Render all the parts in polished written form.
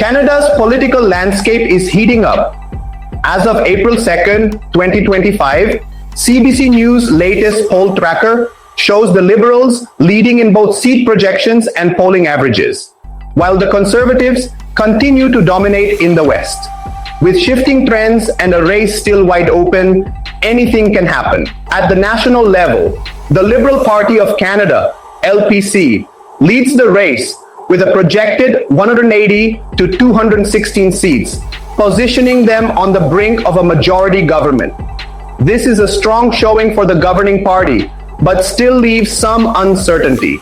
Canada's political landscape is heating up. As of April 2nd, 2025, CBC News' latest poll tracker shows the Liberals leading in both seat projections and polling averages, while the Conservatives continue to dominate in the West. With shifting trends and a race still wide open, anything can happen. At the national level, the Liberal Party of Canada, LPC, leads the race with a projected 180 to 216 seats, positioning them on the brink of a majority government. This is a strong showing for the governing party, but still leaves some uncertainty.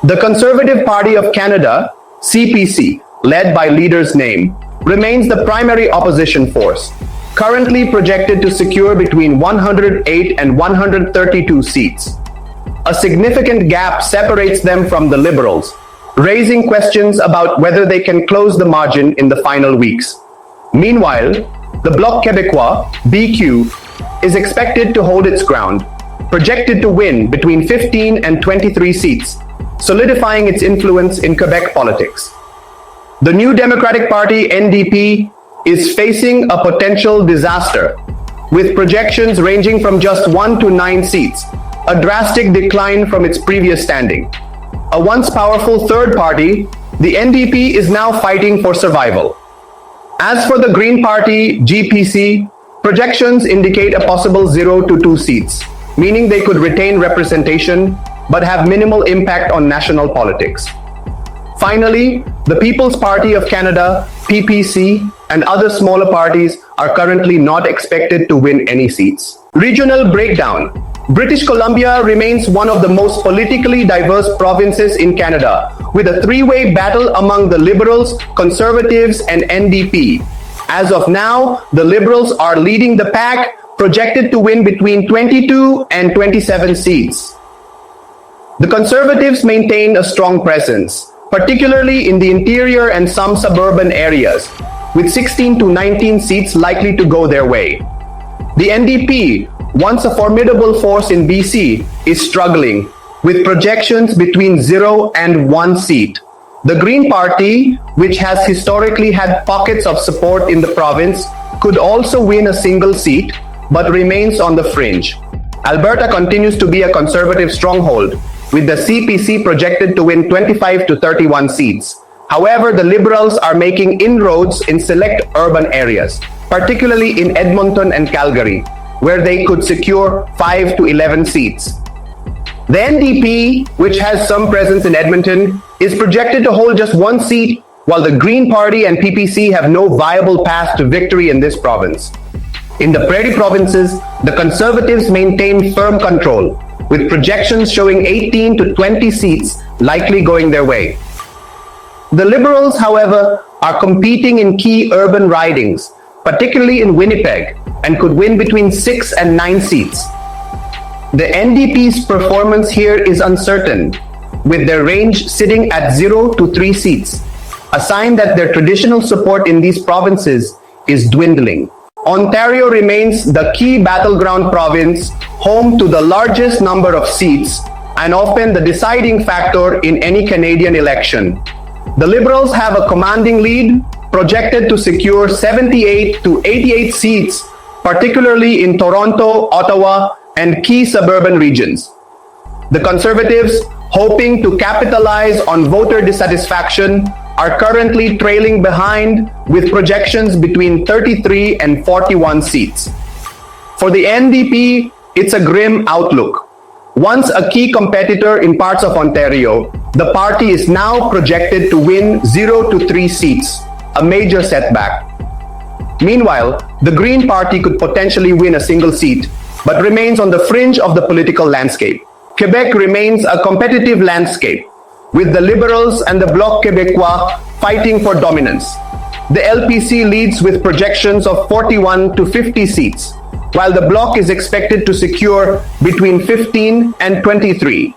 The Conservative Party of Canada, CPC, led by leader's name, remains the primary opposition force, currently projected to secure between 108 and 132 seats. A significant gap separates them from the Liberals, raising questions about whether they can close the margin in the final weeks. Meanwhile, the Bloc Québécois, BQ, is expected to hold its ground, projected to win between 15 and 23 seats, solidifying its influence in Quebec politics. The New Democratic Party, NDP, is facing a potential disaster, with projections ranging from just 1 to 9 seats, a drastic decline from its previous standing. A once powerful third party, the NDP is now fighting for survival. As for the Green Party, GPC, projections indicate a possible 0 to 2 seats, meaning they could retain representation but have minimal impact on national politics. Finally, the People's Party of Canada, PPC, and other smaller parties are currently not expected to win any seats. Regional breakdown. British Columbia remains one of the most politically diverse provinces in Canada, with a three-way battle among the Liberals, Conservatives, and NDP. As of now, the Liberals are leading the pack, projected to win between 22 and 27 seats. The Conservatives maintain a strong presence, particularly in the interior and some suburban areas, with 16 to 19 seats likely to go their way. The NDP, once a formidable force in BC, is struggling, with projections between 0 and 1 seat. The Green Party, which has historically had pockets of support in the province, could also win a single seat, but remains on the fringe. Alberta continues to be a Conservative stronghold, with the CPC projected to win 25 to 31 seats. However, the Liberals are making inroads in select urban areas, particularly in Edmonton and Calgary, where they could secure 5 to 11 seats. The NDP, which has some presence in Edmonton, is projected to hold just 1 seat, while the Green Party and PPC have no viable path to victory in this province. In the Prairie provinces, the Conservatives maintain firm control, with projections showing 18 to 20 seats likely going their way. The Liberals, however, are competing in key urban ridings, particularly in Winnipeg, and could win between 6 and 9 seats. The NDP's performance here is uncertain, with their range sitting at 0 to 3 seats, a sign that their traditional support in these provinces is dwindling. Ontario remains the key battleground province, home to the largest number of seats, and often the deciding factor in any Canadian election. The Liberals have a commanding lead, projected to secure 78 to 88 seats, particularly in Toronto, Ottawa, and key suburban regions. The Conservatives, hoping to capitalize on voter dissatisfaction, are currently trailing behind with projections between 33 and 41 seats. For the NDP, it's a grim outlook. Once a key competitor in parts of Ontario, the party is now projected to win 0 to 3 seats, a major setback. Meanwhile, the Green Party could potentially win a single seat, but remains on the fringe of the political landscape. Quebec remains a competitive landscape, with the Liberals and the Bloc Québécois fighting for dominance. The LPC leads with projections of 41 to 50 seats, while the Bloc is expected to secure between 15 and 23.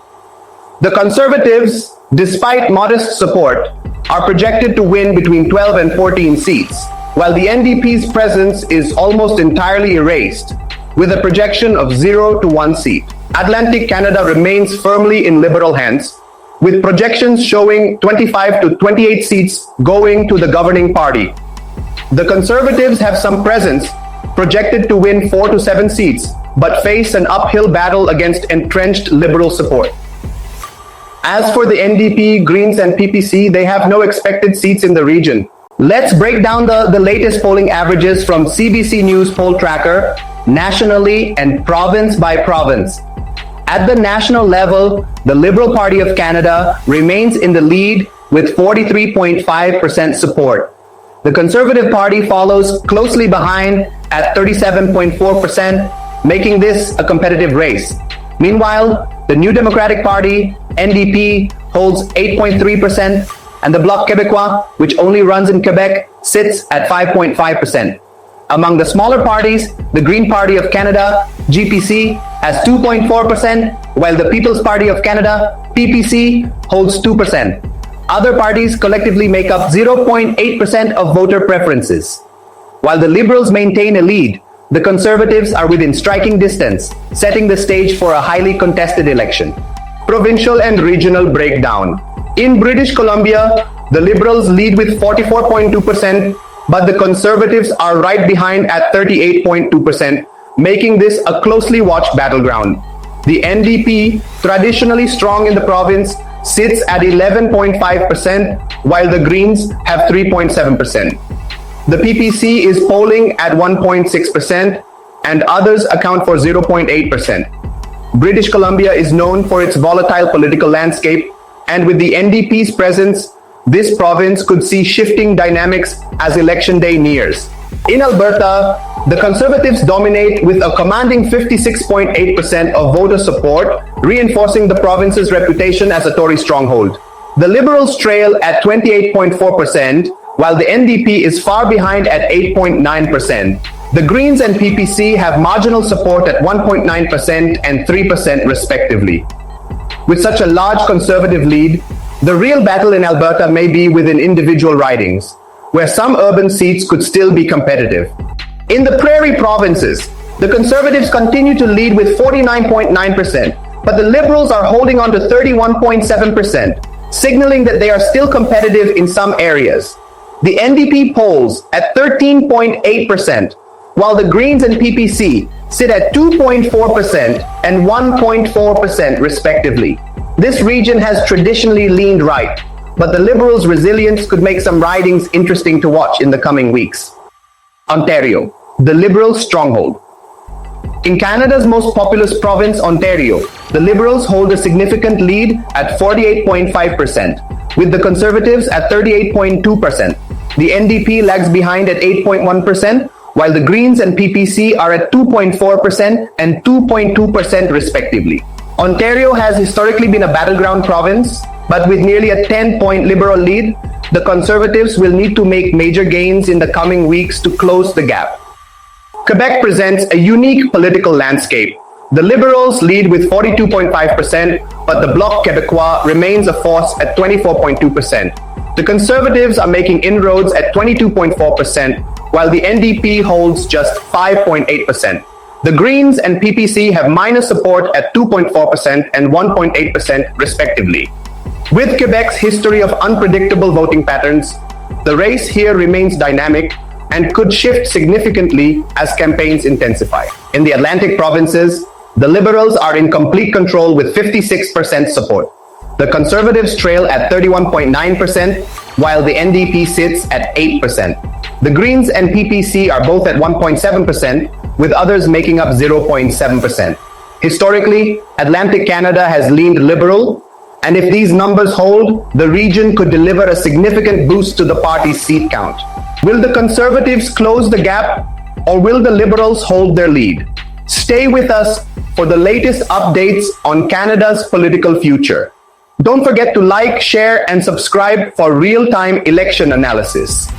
The Conservatives, despite modest support, are projected to win between 12 and 14 seats, while the NDP's presence is almost entirely erased, with a projection of 0 to 1 seat. Atlantic Canada remains firmly in Liberal hands, with projections showing 25 to 28 seats going to the governing party. The Conservatives have some presence, projected to win 4 to 7 seats, but face an uphill battle against entrenched Liberal support. As for the NDP, Greens and PPC, they have no expected seats in the region. Let's break down the latest polling averages from CBC News Poll Tracker, nationally and province by province. At the national level, the Liberal Party of Canada remains in the lead with 43.5% support. The Conservative Party follows closely behind at 37.4%, making this a competitive race. Meanwhile, the New Democratic Party, NDP, holds 8.3%, and the Bloc Québécois, which only runs in Quebec, sits at 5.5%. Among the smaller parties, the Green Party of Canada, GPC, has 2.4%, while the People's Party of Canada, PPC, holds 2%. Other parties collectively make up 0.8% of voter preferences. While the Liberals maintain a lead, the Conservatives are within striking distance, setting the stage for a highly contested election. Provincial and regional breakdown. In British Columbia, the Liberals lead with 44.2%, but the Conservatives are right behind at 38.2%, making this a closely watched battleground. The NDP, traditionally strong in the province, sits at 11.5%, while the Greens have 3.7%. The PPC is polling at 1.6%, and others account for 0.8%. British Columbia is known for its volatile political landscape, and with the NDP's presence, this province could see shifting dynamics as election day nears. In Alberta, the Conservatives dominate with a commanding 56.8% of voter support, reinforcing the province's reputation as a Tory stronghold. The Liberals trail at 28.4%, while the NDP is far behind at 8.9%. The Greens and PPC have marginal support at 1.9% and 3% respectively. With such a large Conservative lead, the real battle in Alberta may be within individual ridings, where some urban seats could still be competitive. In the Prairie provinces, the Conservatives continue to lead with 49.9%, but the Liberals are holding on to 31.7%, signaling that they are still competitive in some areas. The NDP polls at 13.8%, while the Greens and PPC sit at 2.4% and 1.4% respectively. This region has traditionally leaned right, but the Liberals' resilience could make some ridings interesting to watch in the coming weeks. Ontario, the Liberal stronghold. In Canada's most populous province, Ontario, the Liberals hold a significant lead at 48.5%, with the Conservatives at 38.2%. The NDP lags behind at 8.1%, while the Greens and PPC are at 2.4% and 2.2% respectively. Ontario has historically been a battleground province, but with nearly a 10-point Liberal lead, the Conservatives will need to make major gains in the coming weeks to close the gap. Quebec presents a unique political landscape. The Liberals lead with 42.5%, but the Bloc Québécois remains a force at 24.2%. The Conservatives are making inroads at 22.4%, while the NDP holds just 5.8%. The Greens and PPC have minor support at 2.4% and 1.8% respectively. With Quebec's history of unpredictable voting patterns, the race here remains dynamic and could shift significantly as campaigns intensify. In the Atlantic provinces, the Liberals are in complete control with 56% support. The Conservatives trail at 31.9%, while the NDP sits at 8%. The Greens and PPC are both at 1.7%, with others making up 0.7%. Historically, Atlantic Canada has leaned Liberal, and if these numbers hold, the region could deliver a significant boost to the party's seat count. Will the Conservatives close the gap, or will the Liberals hold their lead? Stay with us for the latest updates on Canada's political future. Don't forget to like, share, and subscribe for real-time election analysis.